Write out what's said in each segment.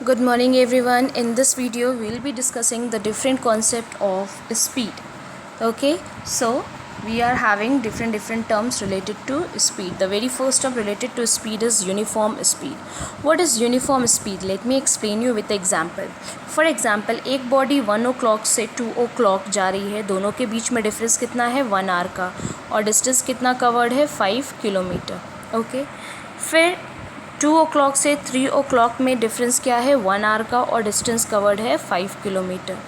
Good morning everyone. In this video we'll be discussing the different concept of speed. Okay, so we are having different terms related to speed. The very first term related to speed is uniform speed. What is uniform speed? Let me explain you with example. For example, एक body 1 o'clock से 2 o'clock जा रही है, दोनों के बीच में difference कितना है 1 hour का, और डिस्टेंस कितना कवर्ड है 5 किलोमीटर. ओके, फिर 2 o'clock से 3 o'clock में डिफरेंस क्या है 1 hour का, और डिस्टेंस कवर्ड है 5 kilometre.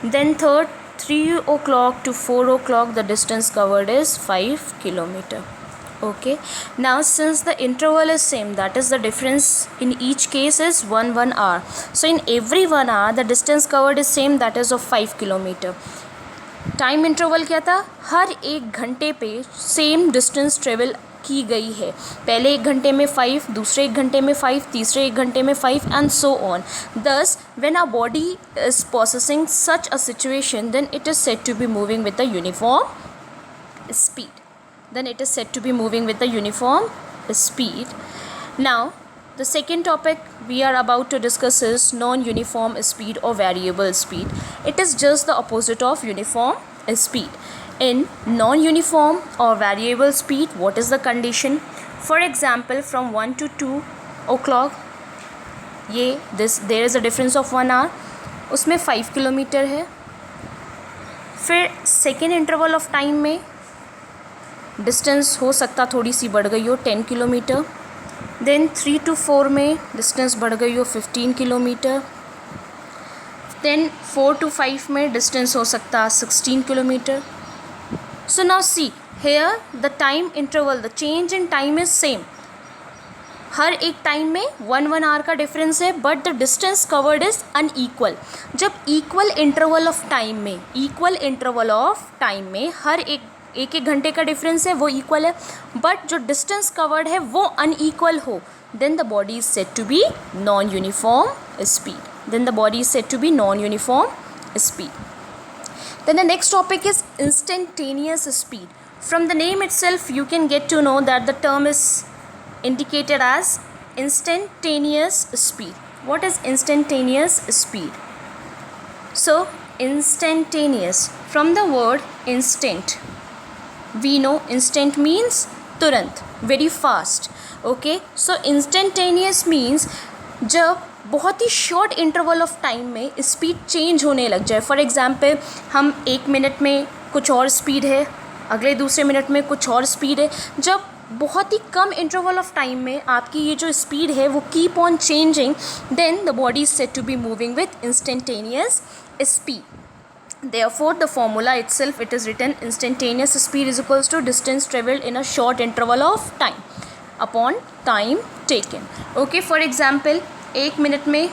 Then third 3 o'clock to 4 o'clock the distance covered is 5 kilometer. Okay, now since the interval is same, that is the difference in each case is 1 hour. So in every 1 hour the distance covered is same, that is of 5 kilometer. Time interval क्या था, हर एक घंटे पे same distance travel की गई है. पहले एक घंटे में 5, दूसरे एक घंटे में 5, तीसरे एक घंटे में 5 and so on. Thus when our body is processing such a situation then it is said to be moving with a uniform speed. then it is said to be moving with a uniform speed. Now the second topic we are about to discuss is non-uniform speed or variable speed. It is just the opposite of uniform speed. In non-uniform or variable speed, what is the condition? For example, from 1 to 2 o'clock there is a difference of 1 hour, उसमें 5 kilometre है. फिर second interval of time में distance हो सकता थोड़ी सी बढ़ गई हो 10 किलोमीटर. देन 3 to 4 में डिस्टेंस बढ़ गई हो 15 किलोमीटर. देन 4 to 5 में डिस्टेंस हो सकता 16 kilometre. So now see here the time interval, the change in time is same. हर एक टाइम में 1 hour का डिफरेंस है, but the distance covered is unequal. जब इक्वल इंटरवल ऑफ टाइम में हर एक घंटे का डिफरेंस है वो इक्वल है, बट जो डिस्टेंस कवर्ड है वो अनईक्वल हो, then the body is said to be non uniform speed. Then the next topic is instantaneous speed. From the name itself you can get to know that the term is indicated as instantaneous speed. What is instantaneous speed? So instantaneous, from the word instant, we know instant means तुरंत, very fast. Okay, so instantaneous means जब बहुत ही short interval of time में speed change होने लग जाए. For example, हम 1 minute में कुछ और स्पीड है, अगले दूसरे मिनट में कुछ और स्पीड है. जब बहुत ही कम इंटरवल ऑफ टाइम में आपकी ये जो स्पीड है वो keep on changing, then the body is said to be moving with instantaneous speed. Therefore, the formula itself, it is written instantaneous speed is equals to distance traveled in a short interval of time upon time taken. Okay, for example, 1 minute में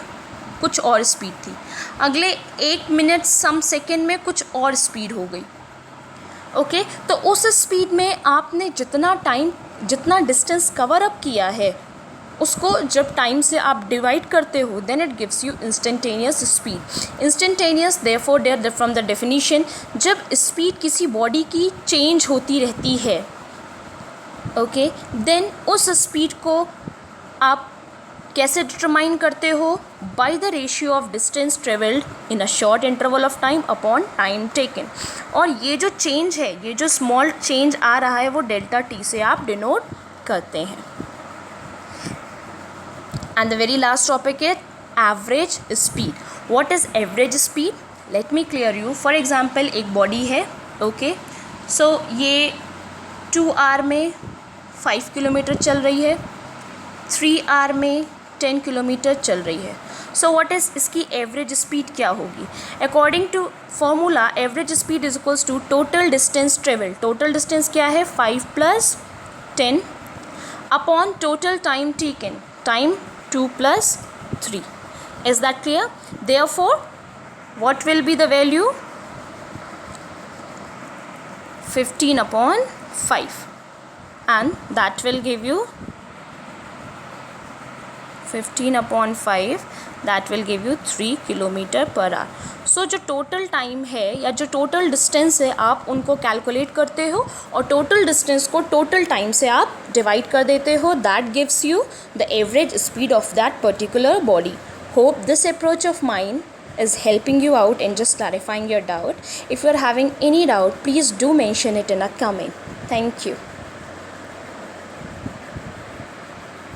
कुछ और speed थी, अगले 1 minute सम second में कुछ और speed हो गई. ओके, तो उस स्पीड में आपने जितना डिस्टेंस कवर अप किया है उसको जब टाइम से आप डिवाइड करते हो, then it gives you instantaneous speed. Instantaneous therefore there from the definition, जब स्पीड किसी बॉडी की चेंज होती रहती है, ओके, देन उस स्पीड को आप कैसे डिटरमाइन करते हो? By the ratio of distance travelled in a short interval of time upon time taken. और ये जो चेंज है, ये जो स्मॉल चेंज आ रहा है वो डेल्टा टी से आप डिनोट करते हैं. And the very last topic is average speed. What is average speed? Let me clear you. For example, एक body है, okay, so ये 2 hour में 5 किलोमीटर चल रही है, 3 hour में 10 किलोमीटर चल रही है. So what is इसकी average speed क्या होगी? According to formula, average speed is equals to total distance traveled. Total distance क्या है? 5 plus 10 upon total time taken. Time 2 plus 3. Is that clear? Therefore, what will be the value? 15 upon 5, and that will give you 15 upon 5, that will give you 3 kilometer per hour. सो जो total time है या जो total distance है आप उनको calculate करते हो और टोटल डिस्टेंस को टोटल टाइम से आप डिवाइड कर देते हो. That gives you the average speed of that particular body. Hope this approach of mine is helping you out in just clarifying your doubt. If you are having any doubt, please do mention it in a comment. Thank you.